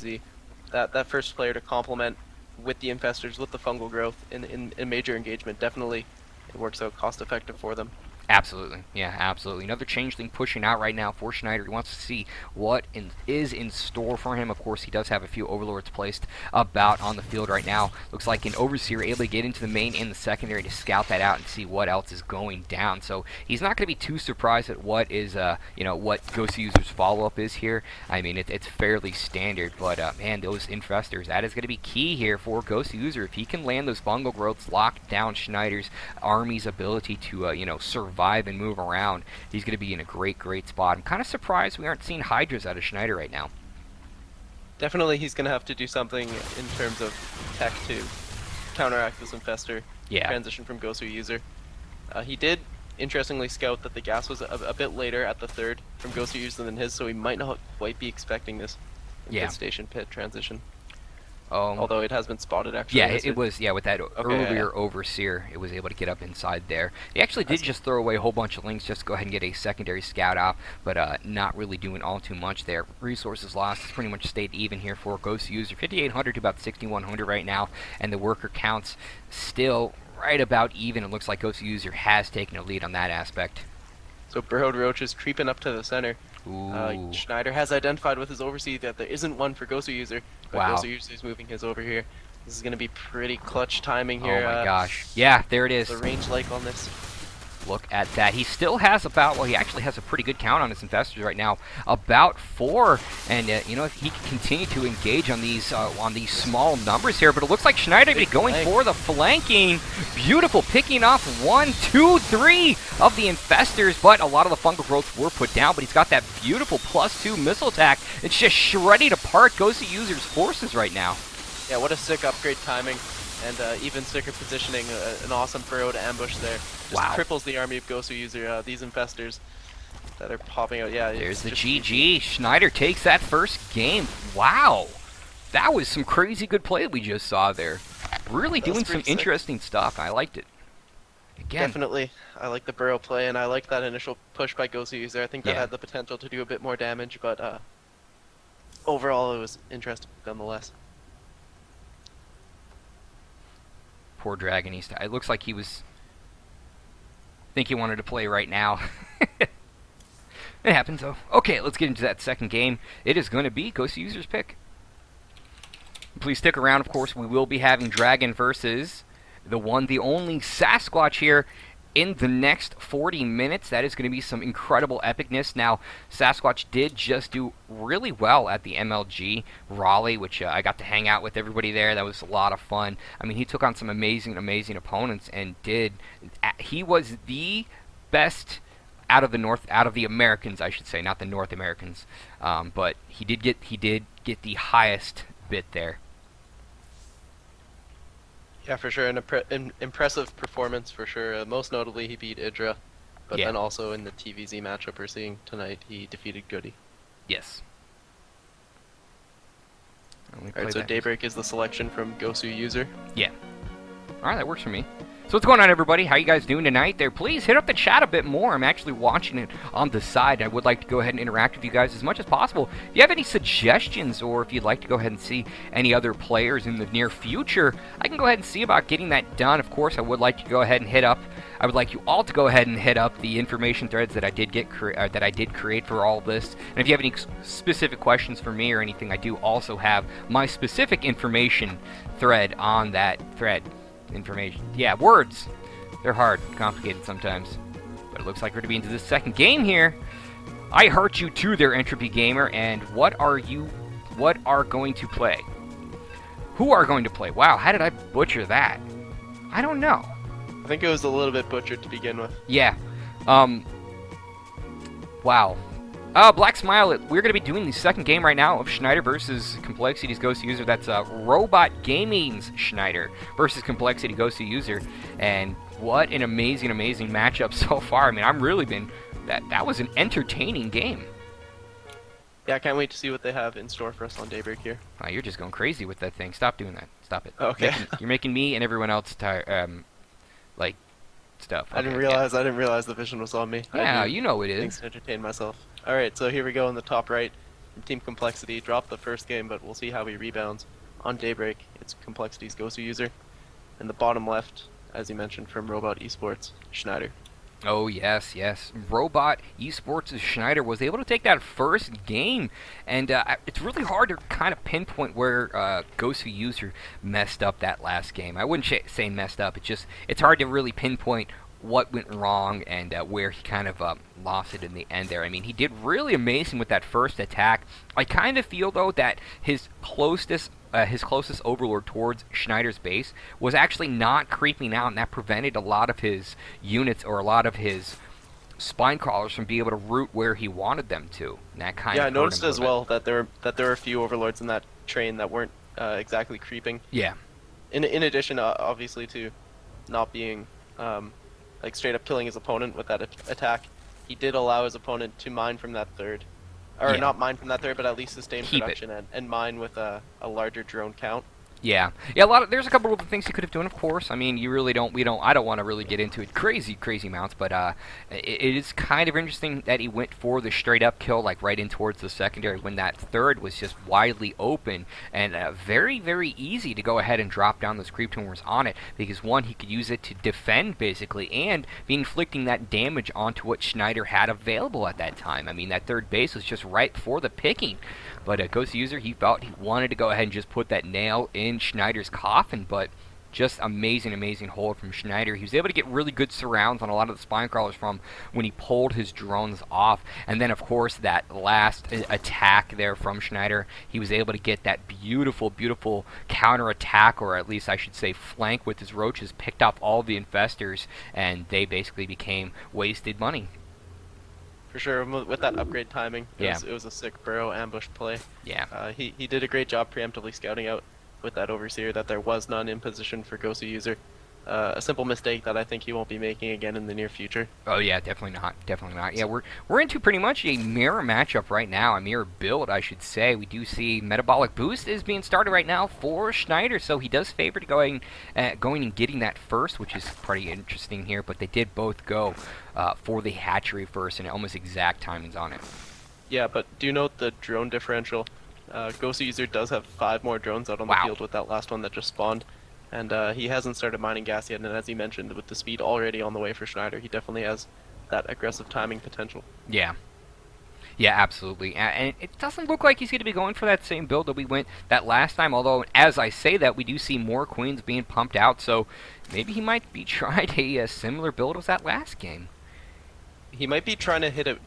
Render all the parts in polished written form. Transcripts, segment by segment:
TVZ. That first player to complement with the infestors, with the fungal growth in major engagement, definitely it works out cost effective for them. Absolutely. Yeah, absolutely. Another changeling pushing out right now for Schneider. He wants to see what is in store for him. Of course, he does have a few overlords placed about on the field right now. Looks like an overseer able to get into the main and the secondary to scout that out and see what else is going down. So he's not going to be too surprised at what is, what Ghost User's follow-up is here. I mean, it's fairly standard, but man, those infestors, that is going to be key here for Ghost User. If he can land those fungal growths, lock down Schneider's army's ability to, survive and move around, he's going to be in a great spot. I'm kind of surprised we aren't seeing Hydras out of Schneider right now. Definitely he's going to have to do something in terms of tech to counteract this infestor transition from Gosu user. He did, interestingly, scout that the gas was a bit later at the third from Gosu user than his, so he might not quite be expecting this station pit transition. Although it has been spotted, actually. Yeah, it was, with that earlier overseer, it was able to get up inside there. He actually did just throw away a whole bunch of links just to go ahead and get a secondary scout out, but not really doing all too much there. Resources lost has pretty much stayed even here for Ghost User, 5,800 to about 6,100 right now, and the worker counts still right about even. It looks like Ghost User has taken a lead on that aspect. So Burrowed Roach is creeping up to the center. Schneider has identified with his overseer that there isn't one for Gosu User, but Gosu User is moving his over here. This is going to be pretty clutch timing here. Oh my gosh. Yeah, there it is. The range like on this. Look at that. He still has about, he actually has a pretty good count on his infestors right now, about 4. And, if he can continue to engage on these small numbers here, but it looks like Schneider be going for the flanking. Beautiful, picking off 1, 2, 3 of the infestors, but a lot of the fungal growths were put down, but he's got that beautiful +2 missile attack. It's just shredding apart Ghost User's forces right now. Yeah, what a sick upgrade timing. And even sicker positioning, an awesome burrow to ambush there. Just cripples the army of Gosu User, these infestors that are popping out. Yeah, there's the GG. Schneider takes that first game. Wow. That was some crazy good play we just saw there. Really doing some interesting stuff. I liked it. Again. Definitely. I like the burrow play, and I like that initial push by Gosu User. I think that had the potential to do a bit more damage, but overall it was interesting nonetheless. Poor Dragonista. It looks like he was... I think he wanted to play right now. It happens, though. Okay, let's get into that second game. It is going to be Ghost User's pick. Please stick around, of course. We will be having Dragon versus the one, the only Sasquatch here in the next 40 minutes. That is going to be some incredible epicness. Now, Sasquatch did just do really well at the MLG Raleigh, which I got to hang out with everybody there. That was a lot of fun. I mean, he took on some amazing opponents and he was the best out of the Americans, I should say, not the North Americans. But he did get the highest bit there. Yeah, for sure, an impressive performance for sure. Most notably, he beat Idra, but then also in the TVZ matchup we're seeing tonight, he defeated Goody. Yes. Alright, so Daybreak is the selection from Gosu User. Yeah. Alright, that works for me. So what's going on, everybody? How you guys doing tonight there? Please hit up the chat a bit more. I'm actually watching it on the side. I would like to go ahead and interact with you guys as much as possible. If you have any suggestions, or if you'd like to go ahead and see any other players in the near future, I can go ahead and see about getting that done. Of course, I would like to go ahead and hit up. I would like you all to go ahead and hit up the information threads that I did create for all of this. And if you have any specific questions for me or anything, I do also have my specific information thread on that thread. Information. Yeah, words. They're hard, complicated sometimes. But it looks like we're going to be into this second game here. I hurt you too there, Entropy Gamer. And what are going to play? Who are going to play? Wow, how did I butcher that? I don't know. I think it was a little bit butchered to begin with. Yeah. Wow. Black Smile, we're going to be doing the second game right now of Schneider versus Complexity's Ghost User. That's Robot Gaming's Schneider versus Complexity Ghost User. And what an amazing matchup so far. I mean, I'm really been... That was an entertaining game. Yeah, I can't wait to see what they have in store for us on Daybreak here. Wow, you're just going crazy with that thing. Stop doing that. Stop it. Okay. You're making me and everyone else tired, stuff. Okay, I didn't realize the vision was on me. Yeah, you know it is. Things to entertain myself. Alright, so here we go in the top right. from Team Complexity. Dropped the first game, but we'll see how he rebounds on Daybreak. It's Complexity's GowSwer. And the bottom left, as you mentioned, from Robot Esports, Schneider. Oh, yes, yes. Robot Esports' Schneider was able to take that first game, and it's really hard to kind of pinpoint where GowSwer messed up that last game. I wouldn't say messed up. It's hard to really pinpoint what went wrong and where he kind of lost it in the end there. I mean, he did really amazing with that first attack. I kind of feel, though, that his closest overlord towards Schneider's base was actually not creeping out, and that prevented a lot of his units or a lot of his spine crawlers from being able to route where he wanted them to. And that kind of I noticed as well that there were a few overlords in that train that weren't exactly creeping. Yeah. In addition, obviously, to not being like straight up killing his opponent with that attack, he did allow his opponent to mine from that third. Or not mine from that third, but at least sustain production and mine with a larger drone count. Yeah, there's a couple of things he could have done, of course. I mean, I don't want to really get into it crazy amounts, but it is kind of interesting that he went for the straight up kill, like right in towards the secondary, when that third was just widely open and very, very easy to go ahead and drop down those creep tumors on it, because one, he could use it to defend basically, and be inflicting that damage onto what Schneider had available at that time. I mean, that third base was just right for the picking. But GowSwer, he felt he wanted to go ahead and just put that nail in Schneider's coffin, but just amazing hold from Schneider. He was able to get really good surrounds on a lot of the spine crawlers from when he pulled his drones off. And then, of course, that last attack there from Schneider, he was able to get that beautiful counter attack, or at least I should say flank, with his roaches, picked off all the infestors, and they basically became wasted money. For sure, with that upgrade timing, it was a sick burrow ambush play. Yeah. He did a great job preemptively scouting out with that Overseer that there was none in position for GowSwer. A simple mistake that I think he won't be making again in the near future. Oh yeah, definitely not. Yeah, we're into pretty much a mirror matchup right now, a mirror build, I should say. We do see Metabolic Boost is being started right now for Schneider, so he does favor to going and getting that first, which is pretty interesting here. But they did both go for the hatchery first, and almost exact timings on it. Yeah, but do note the drone differential. GowSwer does have 5 more drones out on the field with that last one that just spawned. And he hasn't started mining gas yet, and as he mentioned, with the speed already on the way for Schneider, he definitely has that aggressive timing potential. Yeah, absolutely. And it doesn't look like he's going to be going for that same build that we went that last time, although as I say that, we do see more queens being pumped out, so maybe he might be trying a similar build as that last game. He might be trying to hit a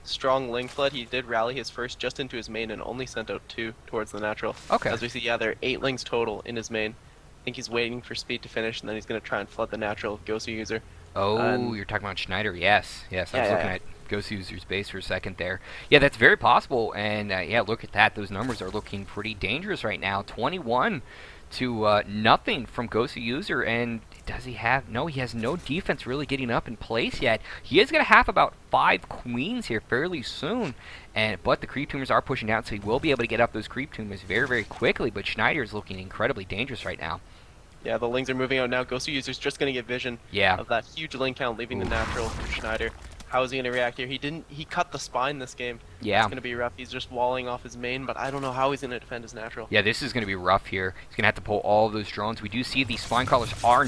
strong Ling flood. He did rally his first just into his main and only sent out 2 towards the natural. Okay. As we see, there are 8 Lings total in his main. I think he's waiting for speed to finish, and then he's going to try and flood the natural of GowSwer. Oh, you're talking about Schneider. Yes. I was looking at GowSwer's base for a second there. Yeah, that's very possible. And look at that. Those numbers are looking pretty dangerous right now. 21 to nothing from GowSwer. And does he have? No, he has no defense really getting up in place yet. He is going to have about 5 queens here fairly soon. But the creep tumors are pushing out, so he will be able to get up those creep tumors very, very quickly. But Schneider is looking incredibly dangerous right now. Yeah, the Lings are moving out now. GowSwer's just going to get vision of that huge Ling count leaving the natural for Schneider. How is he going to react here? He cut the spine this game. Yeah. It's going to be rough. He's just walling off his main, but I don't know how he's going to defend his natural. Yeah, this is going to be rough here. He's going to have to pull all of those drones. We do see these spine crawlers are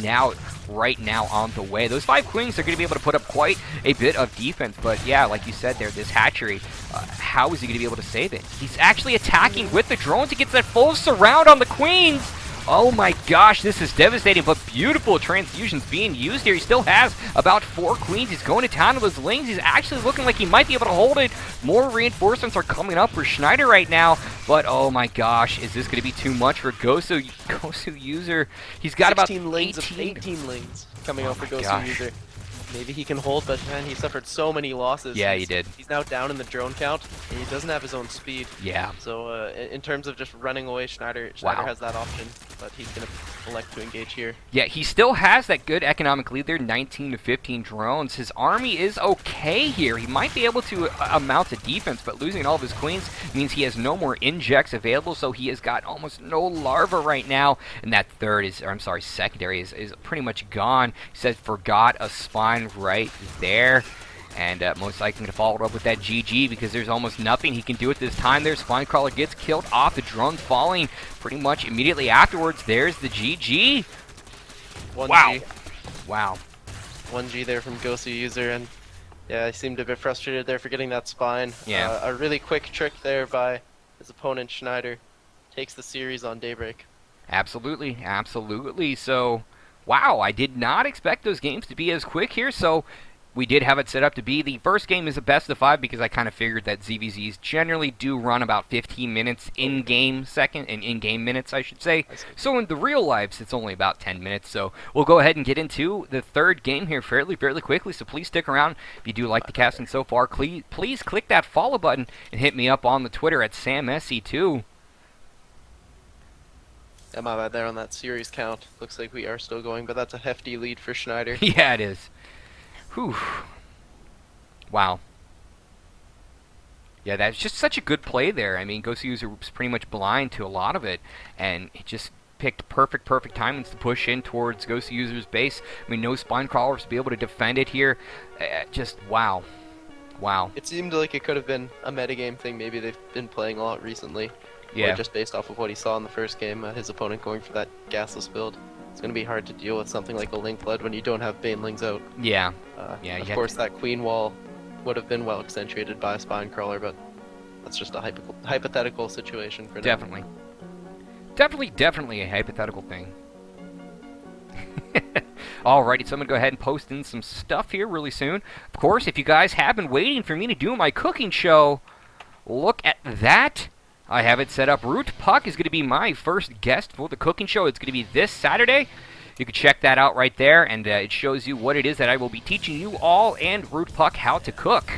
right now on the way. Those 5 queens are going to be able to put up quite a bit of defense, but yeah, like you said there, this hatchery, how is he going to be able to save it? He's actually attacking with the drones. He gets that full surround on the queens. Oh my gosh, this is devastating, but beautiful transfusions being used here. He still has about 4 queens. He's going to town with his Lings. He's actually looking like he might be able to hold it. More reinforcements are coming up for Schneider right now, but oh my gosh, is this going to be too much for GowSwer? He's got about 18 Lings coming out for GowSwer. Maybe he can hold, but man, he suffered so many losses. Yeah, he did. He's now down in the drone count, and he doesn't have his own speed. Yeah. So in terms of just running away, Schneider has that option, but he's going to elect to engage here. Yeah, he still has that good economic lead there, 19 to 15 drones. His army is okay here. He might be able to amount a defense, but losing all of his queens means he has no more injects available, so he has got almost no larva right now. And that secondary is pretty much gone. He said forgot a spine right there. And most likely going to follow it up with that GG because there's almost nothing he can do at this time. Their Spinecrawler gets killed off. The drone's falling pretty much immediately afterwards. There's the GG. 1G. Wow. Wow. 1G there from coLGowswer, and yeah, he seemed a bit frustrated there for getting that spine. Yeah. A really quick trick there by his opponent, Schneider. Takes the series on Daybreak. Absolutely, absolutely. So, wow, I did not expect those games to be as quick here. So, we did have it set up to be. The first game is a best of 5 because I kind of figured that ZVZs generally do run about 15 minutes in-game in-game minutes, I should say. So in the real lives, it's only about 10 minutes. So we'll go ahead and get into the third game here fairly quickly. So please stick around. If you do like the casting so far, please click that follow button and hit me up on the Twitter at SamSE2. Yeah, my bad there on that series count. Looks like we are still going, but that's a hefty lead for Schneider. Yeah, it is. Whew. Wow. Yeah, that's just such a good play there. I mean, coLGowswer was pretty much blind to a lot of it, and he just picked perfect timings to push in towards coLGowser's base. I mean, no spine crawlers to be able to defend it here. Just wow. Wow. It seemed like it could have been a metagame thing. Maybe they've been playing a lot recently. Yeah. Or just based off of what he saw in the first game, his opponent going for that gasless build. It's going to be hard to deal with something like a Link Blood when you don't have Banelings out. Yeah. Yeah. Of course, that Queen Wall would have been well accentuated by a Spine Crawler, but that's just a hypothetical situation for them. Definitely a hypothetical thing. Alrighty, so I'm going to go ahead and post in some stuff here really soon. Of course, if you guys have been waiting for me to do my cooking show, look at that. I have it set up. Root Puck is going to be my first guest for the cooking show. It's going to be this Saturday. You can check that out right there, and it shows you what it is that I will be teaching you all and Root Puck how to cook.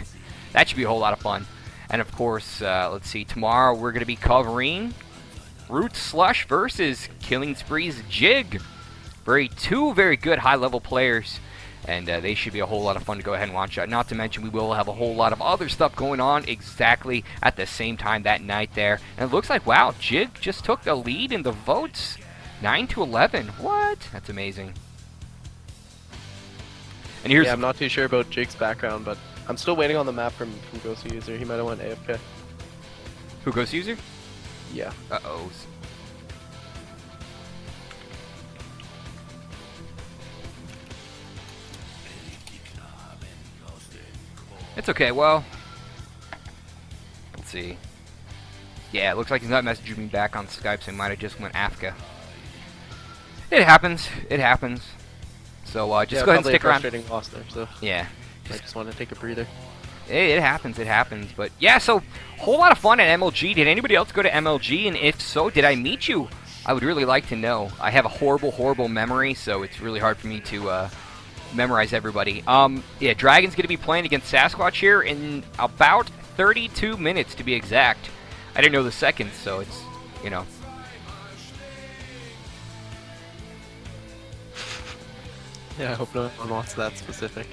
That should be a whole lot of fun. And of course, let's see, tomorrow we're going to be covering Root Slush versus Killing Spree's Jig. Two very good high-level players. And they should be a whole lot of fun to go ahead and watch. Not to mention, we will have a whole lot of other stuff going on exactly at the same time that night there. And it looks like, wow, Jig just took the lead in the votes. 9-11. What? That's amazing. And here's I'm not too sure about Jig's background, but I'm still waiting on the map from coLGowswer. He might have went AFK. Who, coLGowswer? Yeah. Uh-oh. It's okay, well, let's see. Yeah, it looks like he's not messaging me back on Skype, so he might have just went AFK. It happens. So just go ahead and stick around. Frustrating loss there, so yeah. I just want to take a breather. It happens. But yeah, so whole lot of fun at MLG. Did anybody else go to MLG? And if so, did I meet you? I would really like to know. I have a horrible memory, so it's really hard for me to memorize everybody. Yeah, Dragon's going to be playing against Sasquatch here in about 32 minutes to be exact. I didn't know the seconds, so it's, you know. Yeah, I hope no one wants that specific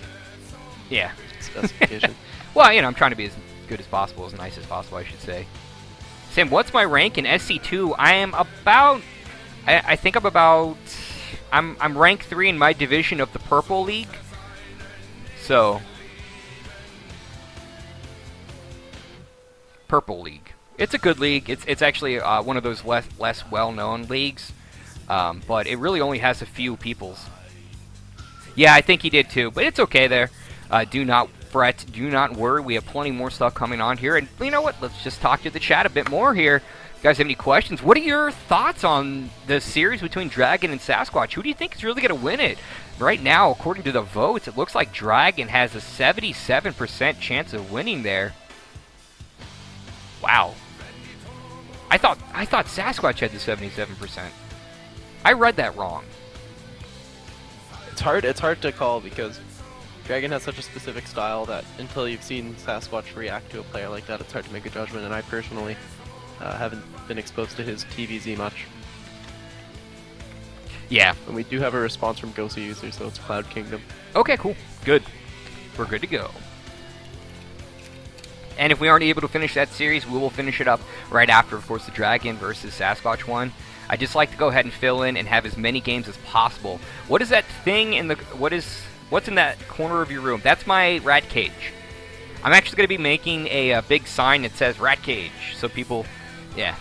Yeah. specification. Well, you know, I'm trying to be as good as possible, as nice as possible, I should say. Sam, what's my rank in SC2? I am about, I think I'm about, I'm rank 3 in my division of the Purple League. So, Purple League. It's a good league. It's actually one of those less well-known leagues, but it really only has a few peoples. Yeah, I think he did too, but it's okay there. Do not fret, do not worry. We have plenty more stuff coming on here, and you know what? Let's just talk to the chat a bit more here. You guys have any questions? What are your thoughts on the series between Dragon and Sasquatch? Who do you think is really going to win it? Right now, according to the votes, it looks like Dragon has a 77% chance of winning there. Wow. I thought Sasquatch had the 77%. I read that wrong. It's hard to call because Dragon has such a specific style that until you've seen Sasquatch react to a player like that, it's hard to make a judgment, and I personally haven't been exposed to his TVZ much. Yeah. And we do have a response from coLGowswer, so it's Cloud Kingdom. Okay, cool. Good. We're good to go. And if we aren't able to finish that series, we will finish it up right after, of course, the Dragon versus Sasquatch one. I just like to go ahead and fill in and have as many games as possible. What is that thing in the... What is What's in that corner of your room? That's my rat cage. I'm actually going to be making a big sign that says rat cage, so people, yeah,